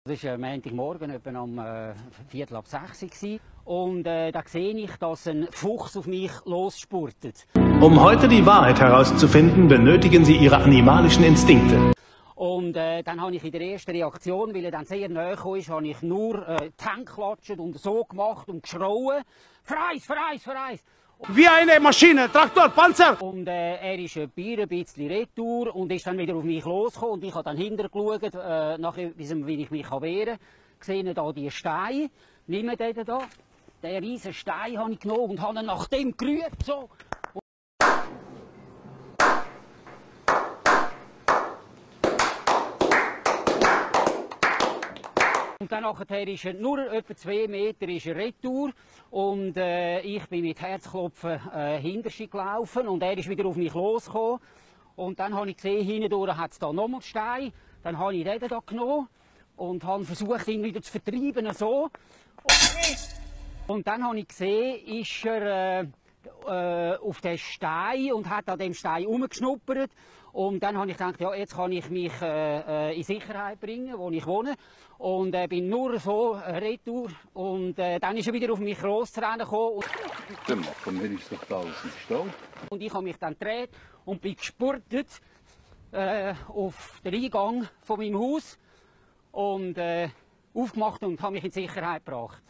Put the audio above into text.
Das war Montagmorgen etwa um 5:45 Uhr. Und da sehe ich, dass ein Fuchs auf mich losspurtet. Um heute die Wahrheit herauszufinden, benötigen Sie Ihre animalischen Instinkte. Und dann habe ich in der ersten Reaktion, weil er dann sehr nahe kam, habe ich nur die Hände geklatscht und so gemacht und geschrauen. Freis, freis, freis! Wie eine Maschine, Traktor, Panzer! Und er ist ein bisschen retour und ist dann wieder auf mich losgekommen. Und ich habe dann hinterher geschaut, wie ich mich wehren kann. Gesehen da die Steine, nehme den da, den riesen Stein habe ich genommen und habe ihn nach dem gerührt. So. Und dann nachher ist er nur etwa 2 Meter ist er retour und ich bin mit Herzklopfen hinter sie gelaufen und er ist wieder auf mich losgekommen. Und dann habe ich gesehen, hindurch hat es da nochmal Stein. Dann habe ich den da genommen und habe versucht, ihn wieder zu vertreiben. So. Und dann habe ich gesehen, ist er auf den Stein und hat an dem Stein herumgeschnuppert. Und dann habe ich gedacht, ja, jetzt kann ich mich in Sicherheit bringen, wo ich wohne. Und bin nur so retour. Und dann ist er wieder auf mich loszurennen gekommen. Dann machen wir uns doch da aus dem Stall. Und ich habe mich dann gedreht und bin gespurtet auf den Eingang von meinem Haus. Und aufgemacht und habe mich in Sicherheit gebracht.